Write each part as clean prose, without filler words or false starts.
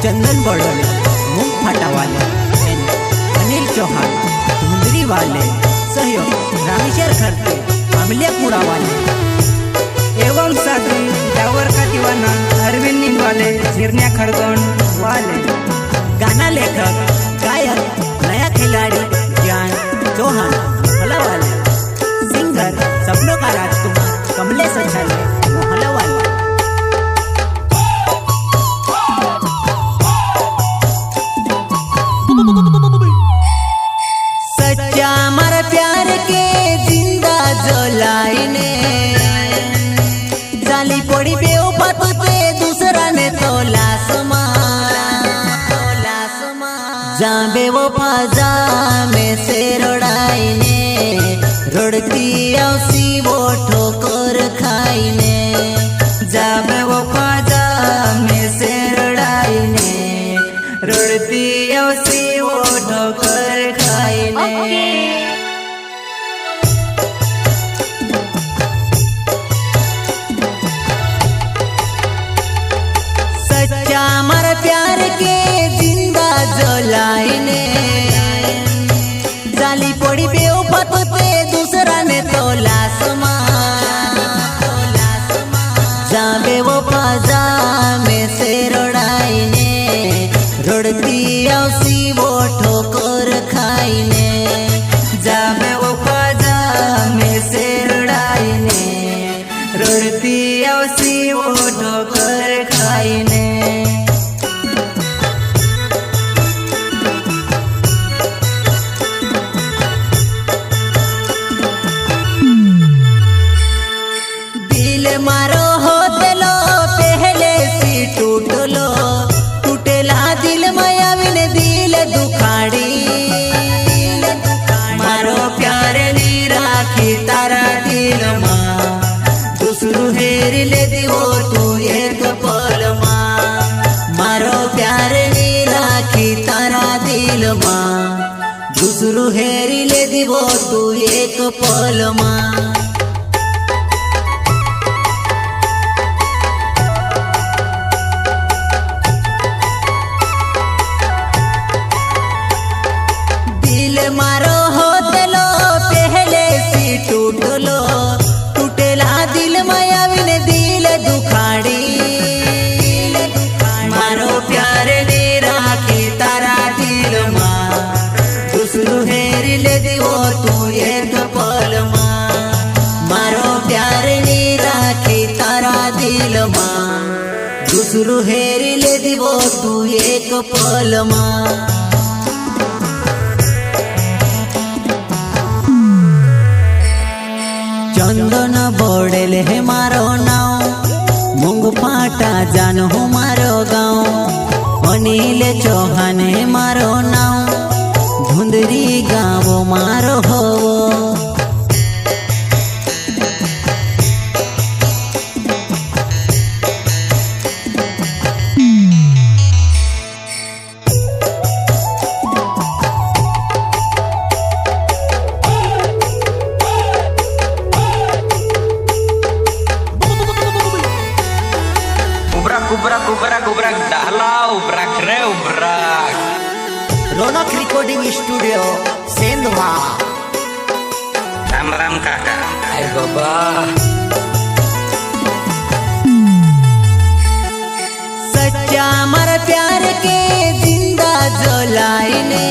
चंदन बड़ोले, मूंग फाटा वाले, अनिल चौहान, धुंधरी वाले, सहयोग रामेश्वर खरते, अमलियापुरा वाले, एवं साथी डावर का दीवाना अरविंद नींद वाले, झिरनिया खरगोन वाले। गाना लेखक गायक नया खिलाड़ी ज्ञान चौहान मोहल्ला वाले, सिंगर सपनों का राजकुमार कमलेश अछाले मोहल्ला वाले। सच्चा मर प्यार के जिंदा जलाइने जाली पड़ी बेवफा तुझे दूसरा ने तोला समा जा बेवफा जा में से रोड़ाइने रोड़ती औसी वो ठोकर खाइने जा बेवफा जा में से रोड़ाइने रोड़ती औसी वो ठोकर खाइने। सच्चा मर प्यार के जिंदा जलाइने जाली पड़ी बेवफा तुझे दूसरा ने तोला समा जा बेवफा जा में से रोड़ाइने रोड़ती औसी वो ठोकर खाइने जा बेवफा जा में से रोड़ाइने रोड़ती औसी वो ठोकर खाइने। दिल मारो हो दिलो पहले सी टूटलो टूटेला दिल माया बिन दिल दुखाड़ी मारो प्यार नी राखी तारा दिल माँ दूसरू हेर ले दिवो तू एक पल माँ। मारो प्यार नी राखी तारा दिल माँ दूसरू हेरी ले दिवो तू एक पल माँ। दिल मारो हो दिलो पहले सी टूटलो टूटेला दिल माया बिन दिल दुखाड़ी मारो प्यार नी राखी तारा दिल माँ दूसरू हेर ले दिवो तू एक पल माँ। मारो प्यार नी राखी तारा दिल माँ दूसरू हेरी ले दिवो तू एक पल माँ। चंदन बोडेल हे मारो नाव मूंग फाटा जान हो मारो गाँव अनिल चौहान हे मारो नाव धुंधरी गाँव मारो हो। Ubrak dahla ubrak re ubrak. रौनक recording studio Sendhwa. Ram ram kakak. Ayo goba. सच्चा मर प्यार के जिंदा जलाइने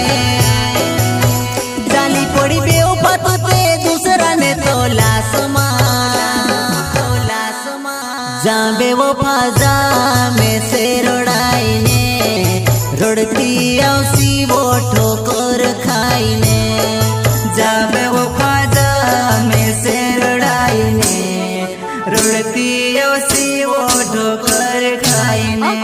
जाली पड़ी बेवफा तुझे दूसरा ने तोला समा जा बेवफा जा में से रोड़ाइने रोड़ती औसी वो ठोकर खाइने जा बेवफा जा में से रोड़ाइने रोड़ती औसी वो ठोकर खाइने।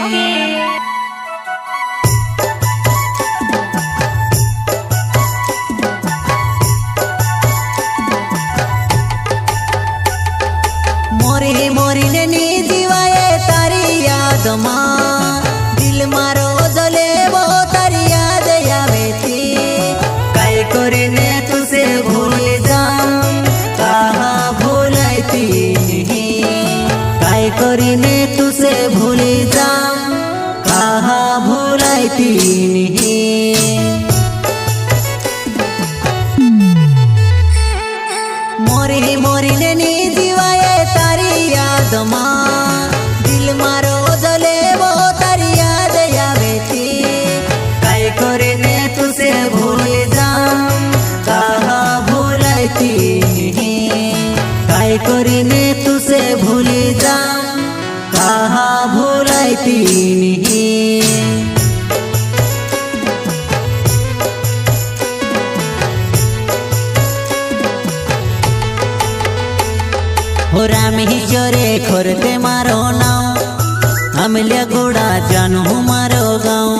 मोरी मोरी ने नी जीवाए तारी याद माँ दिल मारो जले वो तारी याद आवे थी काय करीने तुझे भूल जाऊं कहाँ भूलाई थी काय करीने तुझे भूल जाऊं कहाँ भूल भुलायती मोरी मोरी ने नी जीवाए तारी याद मां दिल मारो जले वो तारी याद आवेती काय करे ने तुसे भूल जाऊं कहा भुलायती काय करे ने तुसे भूल जाऊं कहा भुलायती हो रामेश्वरे खोरते मारो नाव अमल्या गोड़ा जानू मारो गाँव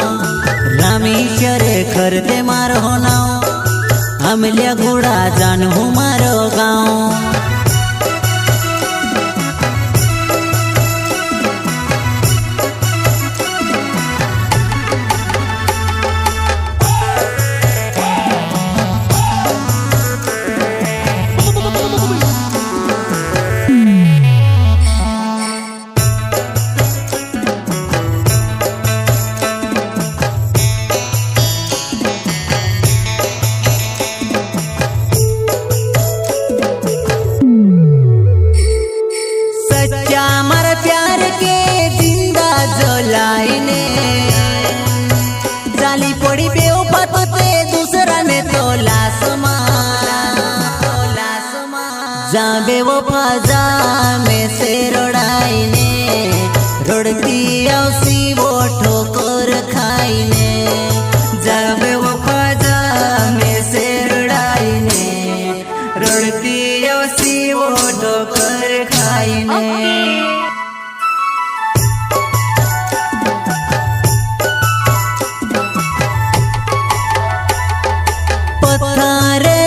रामेश्वरे खोरते मारो नाव अमल्या गोड़ा जानू मारो गाँव प्यार के जिंदा जलाइने जाली पड़ी बेवफा तो ते दूसरा ने तोला समा जा बेवफा जा में से रोड़ाइने रोड़ती औसी वो ठोकर खाइने जा बेवफा जा में से रोड़ाइने रोड़ती औसी वो ठोकर खाइने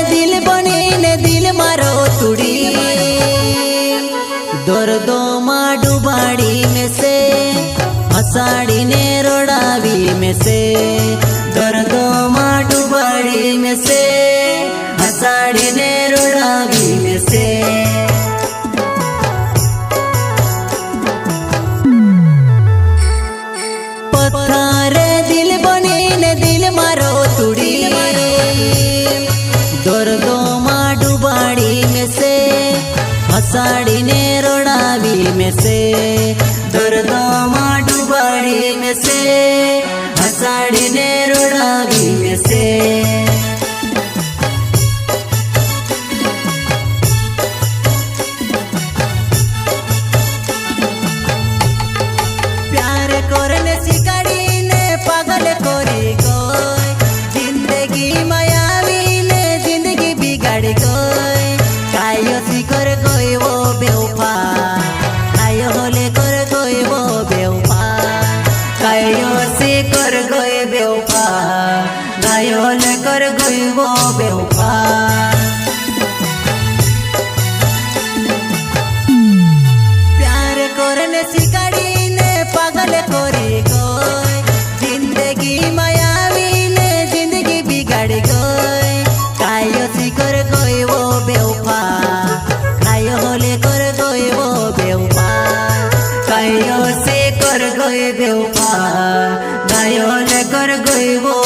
दिल बने ने दिल मारो तुड़ी दर्दो माँ डुबाड़ी में से हसाड़ी ने रोड़ावी में से दर्दो माँ डुबाड़ी में से हसाड़ी ने रोड़ावी में से दिल बने ने दिल मारो तुड़ी दर्दो माँ डुबाड़ी में से हसाड़ी ने रोड़ावी में से दर्दो माँ डुबाड़ी में से हसाड़ी ने रोड़ावी में से प्यार करने सिखाड़ी ने पागल कोरी कोई जिंदगी मायावी ने जिंदगी बिगाड़ी कोई कायो सी कर कोई वो बेवफा कायो होले कर कोई वो बेवफा कायो सी कर कोई बेवफा कायो होले कर कोई वो बेवफा प्यार करने सिखाड़ी ने पागल कोरी कोई जिंदगी मायावी ने जिंदगी बिगाड़ी कोई कायो सी कर कोई वो बेवफा कायो होले कर कोई वो बेवफा कायो से कर कोई बेवफा कायो होले कर कोई वो